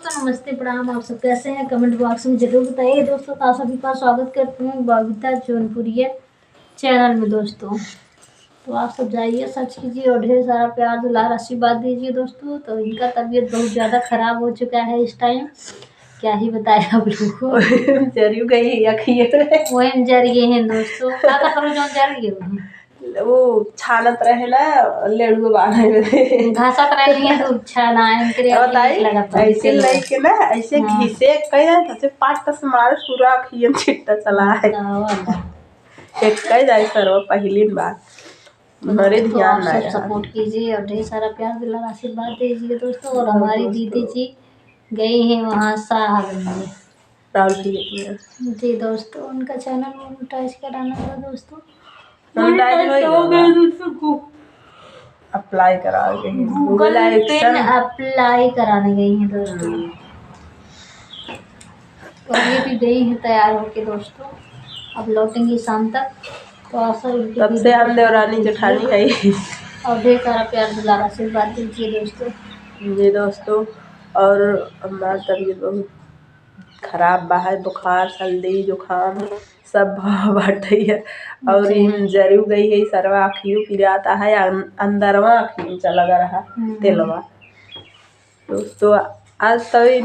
दोस्तों नमस्ते प्रणाम। आप सब कैसे हैं कमेंट बॉक्स में जरूर बताइए दोस्तों। तो आप सभी का स्वागत करते हैं बबीता जौनपुरिया चैनल में दोस्तों। तो आप सब जाइए सर्च कीजिए और ढेर सारा प्यार दुलार आशीर्वाद दीजिए दोस्तों। तो इनका तबीयत बहुत ज़्यादा खराब हो चुका है इस टाइम, क्या ही बताए आप लोगों को। जरियो गई वही जरिए हैं दोस्तों, का करो जो जरिए वो छानत रहे ना लेड़ू बांधे में घासत रही है तो अच्छा ना इनके बताई ऐसे लई के ना ऐसे हाँ। घिसे कई ना से पाट से मार पूरा खियन छिट्टा चला है एक कई जाए सर पहली बार मरे तो ध्यान आप ना सब रहा। सपोर्ट कीजिए और ढेर सारा प्यार दुलार आशीर्वाद दीजिए दोस्तों। और हमारी दीदी जी गई हैं वहाँ साहब में जी दोस्तों, उनका चैनल मोनेटाइज कराना था दोस्तों। अप्लाई करा गूगल पेन अप्लाई कराने गई हैं दोस्तों। और ये भी गई हैं तैयार होके दोस्तों, अब लौटेंगी शाम तक। तो आप सब तब से हम देवरानी जेठानी है और ढेर सारा प्यार दुलार आशीर्वाद दीजिए दोस्तों। जी दोस्तों, और हमारा तबीयत बहुत खराब बा है, बुखार सर्दी जुकाम सब बाटे है। और इन जरू गई है सरवा आखियों पिराता है अंदरवा आखियों चला रहा तेलवा दोस्तों। आज तभी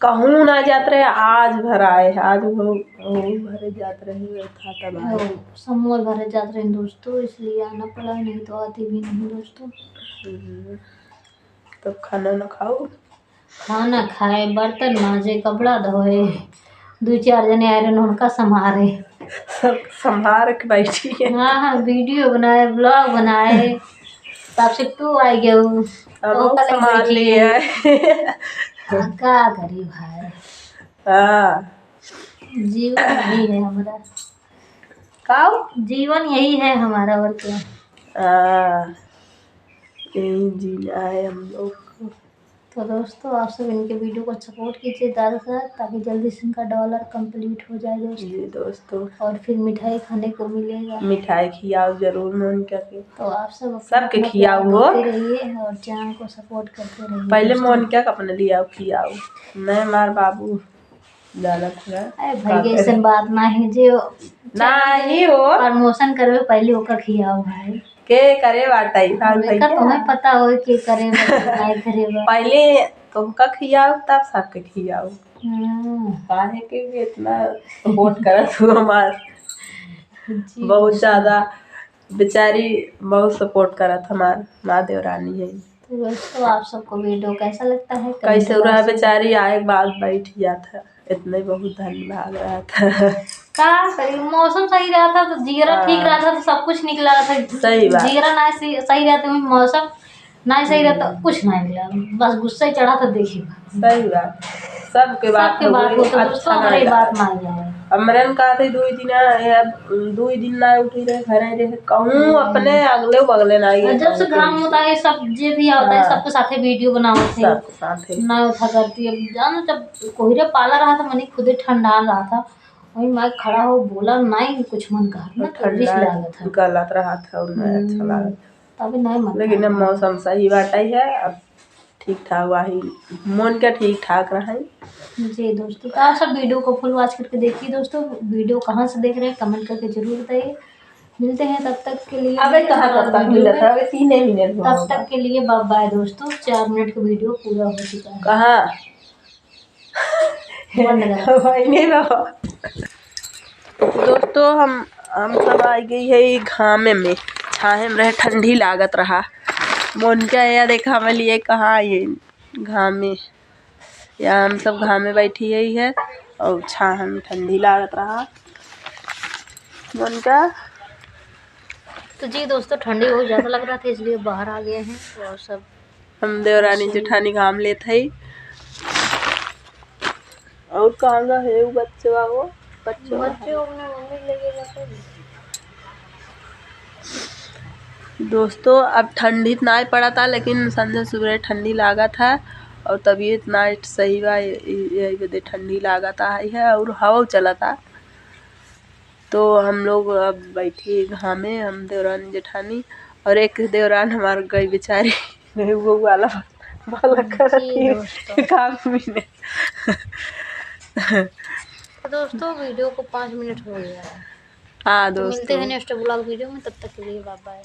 कहूँ ना जात रहे, आज भर आए आज वो भरे जात रहे था तब समूह भरे जात रहे दोस्तों, इसलिए आना पड़ा, नहीं तो आती भी नहीं दोस्तों। तो खाना न खाओ, खाना खाए बर्तन माजे कपड़ा धोए, 2-4 जने आयरन उनका संभारे, सब संभार के बैठी है। हाँ वीडियो बनाए ब्लॉग बनाए, तब से तू आई गया तो संभाल लिया क्या करी भाई। हाँ जीवन यही है हमारा, जीवन यही है हमारा और क्या। यही जीना है हम लोग। तो दोस्तों आप सब इनके वीडियो को सपोर्ट कीजिए ज़्यादा से ज़्यादा, ताकि जल्दी से इनका डॉलर कंप्लीट हो जाए दोस्तों। जी दोस्तों, और फिर मिठाई खाने को मिलेगा, मिठाई खिलाओ जरूर मोन करके। तो आप सब सबके खिलाओ रहिए और चैनल को सपोर्ट करते रहिए। पहले मोन क्या अपने लिया खिलाओ, नहीं मार बाबू ज्यादा भाई ऐसा बात ना है जो नहीं हो प्रमोशन करे पहले होकर खिलाओ भाई के करे बाटाई तुम्हें पता हो के करे नहीं करे पहले तुमका खिलाओ तब सबके खिलाओ। काहे के इतना सपोर्ट करत हो हमार बहुत ज्यादा, बेचारी बहुत सपोर्ट करत हमार माँ देवरानी है। तो दोस्तों आप सबको वीडियो कैसा लगता है, कैसे रहा बेचारी आए बाद बैठ जाता, इतना बहुत धन्यवाद रहा था। क्या करी, मौसम सही रहा था तो जीरा ठीक रहा था तो सब कुछ निकला रहा था। सही बात, जीरा ना सही रहते हुए मौसम ना सही रहता कुछ ना निकला, बस गुस्सा ही चढ़ा था देखिए। सही बात, सबके बात अच्छा हमारी बात मान जाए। अमरन का थे 2 दिन ना उठी रहे घर रहे कहूँ अपने अगले बगले ना जब से काम होता है सब जे भी आता है सबके साथे वीडियो बनाओ थे ना उठा करती है जानो। जब कोहरे पाला रहा था मनी खुदे ठंडा रहा था, वही मैं खड़ा हो बोला नहीं कुछ मन कहा ना गलत रहा था और अच्छा लगा तभी नहीं मन, लेकिन अब मौसम सही बात है अब ठीक ठाक वही मन का ठीक ठाक रहा है। जी दोस्तों, तो आप सब वीडियो को फुल वॉच करके देखिए दोस्तों। वीडियो कहाँ से देख रहे हैं कमेंट करके जरूर बताइए। मिलते हैं तब तक के लिए, अबे कहाँ तब तक मिला था, अबे 3 मिनट तब तक के लिए बाय बाय दोस्तों। 4 मिनट का वीडियो पूरा हो चुका है। कहाँ दोस्तों हम सब आ गई है घामे में, छाहे में रहे ठंडी लागत रहा मोन क्या या देखा मैं लिए कहाँ ये घाम में, या हम सब घाम में बैठी है और छाह में ठंडी लागत रहा मोन का। तो जी दोस्तों ठंडी बहुत ज़्यादा लग रहा था इसलिए बाहर आ गए हैं और सब हम देवरानी जेठानी घाम लेते है। और कहाँ का है वो बच्चा वो बच्चे अपने मम्मी लेके जाते दोस्तों। अब ठंडी ना ही पड़ा था लेकिन संजय सुबह ठंडी लागा था और तबीयत नाइट सही बा यही बदे ठंडी लागा था है और हवा चला था। तो हम लोग अब बैठी घामे हम देवरानी जेठानी और एक देवरान हमारे गई बेचारी वो वाला भला कर जी दोस्तों। काम में। तो दोस्तों वीडियो को 5 मिनट हो गया है। हाँ तो मिलते हैं दोस्तों, नेक्स्ट ब्लॉग वीडियो में, तब तक के लिए बाय बाय।